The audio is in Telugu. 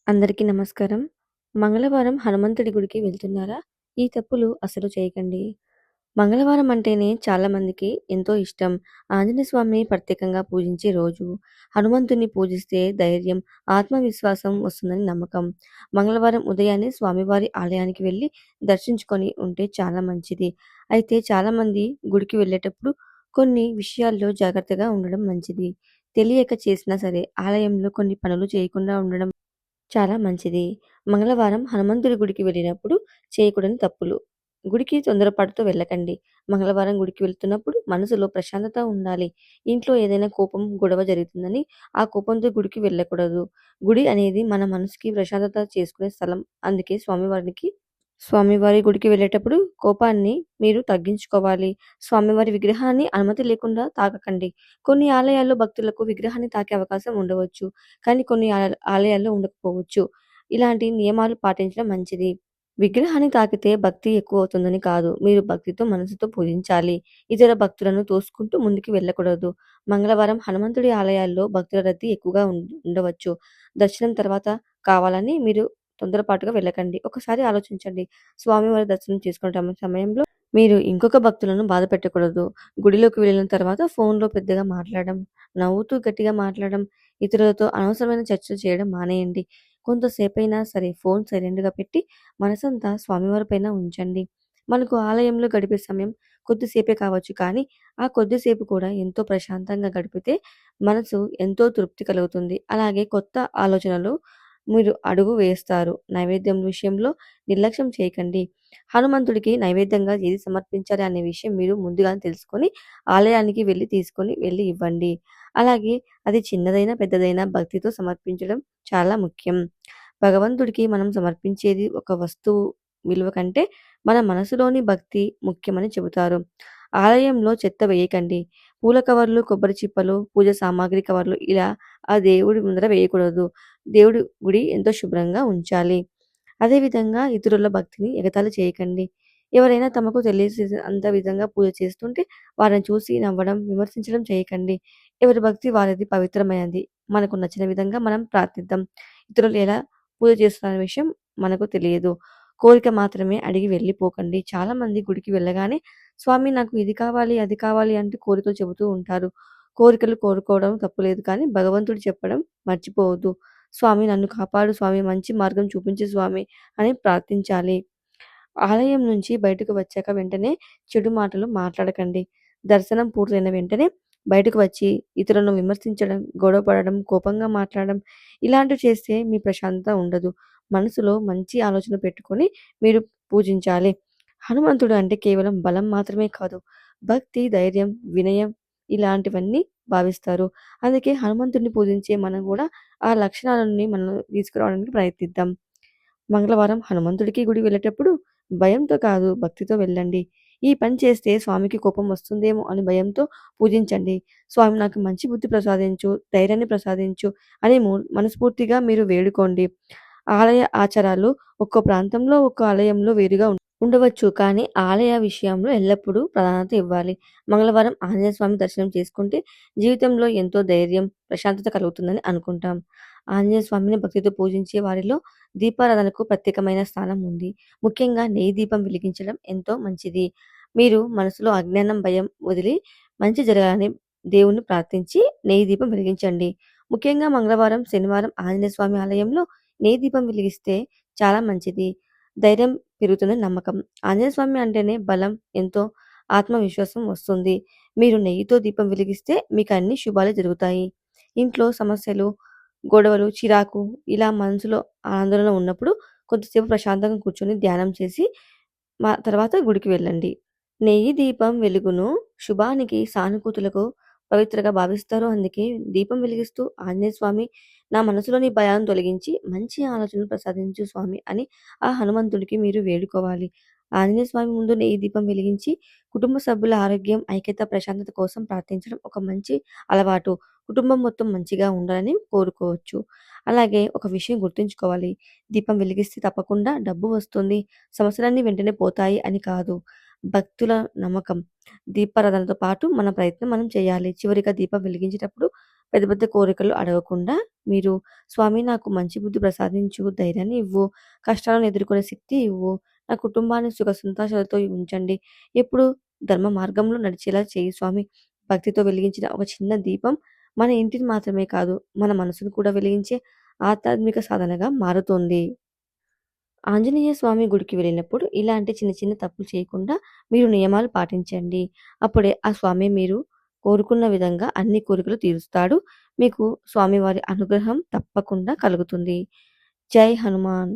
అందరికీ నమస్కారం. మంగళవారం హనుమంతుడి గుడికి వెళ్తున్నారా? ఈ తప్పులు అసలు చేయకండి. మంగళవారం అంటేనే చాలా మందికి ఎంతో ఇష్టం. ఆంజనేయ స్వామిని ప్రత్యేకంగా పూజించే రోజు. హనుమంతుడిని పూజిస్తే ధైర్యం, ఆత్మవిశ్వాసం వస్తుందని నమ్మకం. మంగళవారం ఉదయాన్నే స్వామివారి ఆలయానికి వెళ్లి దర్శించుకొని ఉంటే చాలా మంచిది. అయితే చాలామంది గుడికి వెళ్ళేటప్పుడు కొన్ని విషయాల్లో జాగ్రత్తగా ఉండడం మంచిది. తెలియక చేసినా సరే ఆలయంలో కొన్ని పనులు చేయకుండా ఉండడం చాలా మంచిది. మంగళవారం హనుమంతుడి గుడికి వెళ్ళినప్పుడు చేయకూడని తప్పులు. గుడికి తొందరపాటుతో వెళ్ళకండి. మంగళవారం గుడికి వెళ్తున్నప్పుడు మనసులో ప్రశాంతత ఉండాలి. ఇంట్లో ఏదైనా కోపం, గొడవ జరుగుతుందని ఆ కోపంతో గుడికి వెళ్ళకూడదు. గుడి అనేది మన మనసుకి ప్రశాంతత చేసుకునే స్థలం. అందుకే స్వామివారి గుడికి వెళ్ళేటప్పుడు కోపాన్ని మీరు తగ్గించుకోవాలి. స్వామివారి విగ్రహాన్ని అనుమతి లేకుండా తాకకండి. కొన్ని ఆలయాల్లో భక్తులకు విగ్రహాన్ని తాకే అవకాశం ఉండవచ్చు. కానీ కొన్ని ఆలయాల్లో ఉండకపోవచ్చు. ఇలాంటి నియమాలు పాటించడం మంచిది. విగ్రహాన్ని తాకితే భక్తి ఎక్కువవుతుందని కాదు. మీరు భక్తితో మనసుతో పూజించాలి. ఇతర భక్తులను తోసుకుంటూ ముందుకు వెళ్ళకూడదు. మంగళవారం హనుమంతుడి ఆలయాల్లో భక్తుల రద్దీ ఎక్కువగా ఉండవచ్చు. దర్శనం తర్వాత కావాలని మీరు తొందరపాటుగా వెళ్ళకండి. ఒకసారి ఆలోచించండి. స్వామివారి దర్శనం చేసుకునే సమయంలో మీరు ఇంకొక భక్తులను బాధ పెట్టకూడదు. గుడిలోకి వెళ్ళిన తర్వాత ఫోన్‌లో పెద్దగా మాట్లాడడం, నవ్వుతూ గట్టిగా మాట్లాడడం, ఇతరులతో అనవసరమైన చర్చలు చేయడం మానేయండి. కొంతసేపైనా సరే ఫోన్ సైలెంట్‌గా పెట్టి మనసంతా స్వామివారి పైన ఉంచండి. మనకు ఆలయంలో గడిపే సమయం కొద్దిసేపే కావచ్చు కానీ, ఆ కొద్దిసేపు కూడా ఎంతో ప్రశాంతంగా గడిపితే మనసు ఎంతో తృప్తి కలుగుతుంది. అలాగే కొత్త ఆలోచనలు మీరు అడుగు వేస్తారు. నైవేద్యం విషయంలో నిర్లక్ష్యం చేయకండి. హనుమంతుడికి నైవేద్యంగా ఏది సమర్పించాలి అనే విషయం మీరు ముందుగానే తెలుసుకొని, ఆలయానికి వెళ్లి తీసుకొని వెళ్లి ఇవ్వండి. అలాగే అది చిన్నదైనా, పెద్దదైనా భక్తితో సమర్పించడం చాలా ముఖ్యం. భగవంతుడికి మనం సమర్పించేది ఒక వస్తువు విలువ కంటే, మన మనసులోని భక్తి ముఖ్యమని చెబుతారు. ఆలయంలో చెత్త వేయకండి. పూల కవర్లు, కొబ్బరి చిప్పలు, పూజ సామాగ్రి కవర్లు ఇలా ఆ దేవుడి ముందర వేయకూడదు. దేవుడి గుడి ఎంతో శుభ్రంగా ఉంచాలి. అదేవిధంగా ఇతరుల భక్తిని ఎగతాళి చేయకండి. ఎవరైనా తమకు తెలిసినంత విధంగా పూజ చేస్తుంటే వారిని చూసి నవ్వడం, విమర్శించడం చేయకండి. ఎవరి భక్తి వారిది పవిత్రమైనది. మనకు నచ్చిన విధంగా మనం ప్రార్థిద్దాం. ఇతరులు ఎలా పూజ చేస్తున్నారనే విషయం మనకు తెలియదు. కోరిక మాత్రమే అడిగి వెళ్ళిపోకండి. చాలామంది గుడికి వెళ్ళగానే స్వామి నాకు ఇది కావాలి, అది కావాలి అంటూ కోరికలు చెబుతూ ఉంటారు. కోరికలు కోరుకోవడం తప్పులేదు కానీ భగవంతుడు చెప్పడం మర్చిపోవద్దు. స్వామి నన్ను కాపాడు స్వామి, మంచి మార్గం చూపించు స్వామి అని ప్రార్థించాలి. ఆలయం నుంచి బయటకు వచ్చాక వెంటనే చెడు మాటలు మాట్లాడకండి. దర్శనం పూర్తయిన వెంటనే బయటకు వచ్చి ఇతరులను విమర్శించడం, గొడవ పడడం, కోపంగా మాట్లాడడం ఇలాంటివి చేస్తే మీ ప్రశాంతత ఉండదు. మనసులో మంచి ఆలోచన పెట్టుకొని మీరు పూజించాలి. హనుమంతుడు అంటే కేవలం బలం మాత్రమే కాదు. భక్తి, ధైర్యం, వినయం ఇలాంటివన్నీ భావిస్తారు. అందుకే హనుమంతుడిని పూజించే మనం గూడా ఆ లక్షణాలన్నీ మనం తీసుకురావడానికి ప్రయత్నిద్దాం. మంగళవారం హనుమంతుడికి గుడి వెళ్ళేటప్పుడు భయంతో కాదు, భక్తితో వెళ్ళండి. ఈ పని చేస్తే స్వామికి కోపం వస్తుందేమో అని భయంతో పూజించండి. స్వామి నాకు మంచి బుద్ధి ప్రసాదించు, ధైర్యాన్ని ప్రసాదించు అని మనస్ఫూర్తిగా మీరు వేడుకోండి. ఆలయ ఆచారాలు ఒక్కో ప్రాంతంలో, ఒక్కో ఆలయంలో వేరుగా ఉండవచ్చు. కానీ ఆలయ విషయంలో ఎల్లప్పుడూ ప్రాధాన్యత ఇవ్వాలి. మంగళవారం ఆంజనేయ స్వామి దర్శనం చేసుకుంటే జీవితంలో ఎంతో ధైర్యం, ప్రశాంతత కలుగుతుందని అనుకుంటాం. ఆంజనేయ స్వామిని భక్తితో పూజించే వారిలో దీపారాధనకు ప్రత్యేకమైన స్థానం ఉంది. ముఖ్యంగా నెయ్యి దీపం వెలిగించడం ఎంతో మంచిది. మీరు మనసులో అజ్ఞానం, భయం వదిలి మంచి జరగాలని దేవుణ్ణి ప్రార్థించి నెయ్యి దీపం వెలిగించండి. ముఖ్యంగా మంగళవారం, శనివారం ఆంజనేయ స్వామి ఆలయంలో నెయ్యి దీపం వెలిగిస్తే చాలా మంచిది. ధైర్యం పెరుగుతుందని నమ్మకం. ఆంజనేయ స్వామి అంటేనే బలం, ఎంతో ఆత్మవిశ్వాసం వస్తుంది. మీరు నెయ్యితో దీపం వెలిగిస్తే మీకు అన్ని శుభాలే జరుగుతాయి. ఇంట్లో సమస్యలు, గొడవలు, చిరాకు ఇలా మనసులో ఆందోళన ఉన్నప్పుడు కొద్దిసేపు ప్రశాంతంగా కూర్చొని ధ్యానం చేసి తర్వాత గుడికి వెళ్ళండి. నెయ్యి దీపం వెలుగును శుభానికి, సానుకూతులకు పవిత్రగా భావిస్తారు. అందుకే దీపం వెలిగిస్తూ ఆంజనేయ స్వామి నా మనసులోని భయాన్ని తొలగించి మంచి ఆలోచనలు ప్రసాదించు స్వామి అని ఆ హనుమంతుడికి మీరు వేడుకోవాలి. ఆంజనేయ స్వామి ముందు నెయ్యి దీపం వెలిగించి కుటుంబ సభ్యుల ఆరోగ్యం, ఐక్యత, ప్రశాంతత కోసం ప్రార్థించడం ఒక మంచి అలవాటు. కుటుంబం మొత్తం మంచిగా ఉండాలని కోరుకోవచ్చు. అలాగే ఒక విషయం గుర్తుంచుకోవాలి. దీపం వెలిగిస్తే తప్పకుండా డబ్బు వస్తుంది, సమస్యలన్నీ వెంటనే పోతాయి అని కాదు. భక్తుల నమ్మకం. దీపారాధనతో పాటు మన ప్రయత్నం మనం చేయాలి. చివరిగా దీపం వెలిగించేటప్పుడు పెద్ద పెద్ద కోరికలు అడగకుండా మీరు స్వామి నాకు మంచి బుద్ధి ప్రసాదించు, ధైర్యాన్ని ఇవ్వు, కష్టాలను ఎదుర్కొనే శక్తి ఇవ్వు, నా కుటుంబాన్ని సుఖ సంతోషాలతో ఉంచండి. ఎప్పుడు ధర్మ మార్గంలో నడిచేలా చేయి స్వామి. భక్తితో వెలిగించిన ఒక చిన్న దీపం మన ఇంటిని మాత్రమే కాదు, మన మనసును కూడా వెలిగించే ఆధ్యాత్మిక సాధనగా మారుతుంది. ఆంజనేయ స్వామి గుడికి వెళ్ళినప్పుడు ఇలాంటి చిన్న చిన్న తప్పులు చేయకుండా మీరు నియమాలు పాటించండి. అప్పుడే ఆ స్వామి మీరు కోరుకున్న విధంగా అన్ని కోరికలు తీరుస్తాడు. మీకు స్వామివారి అనుగ్రహం తప్పకుండా కలుగుతుంది. జై హనుమాన్.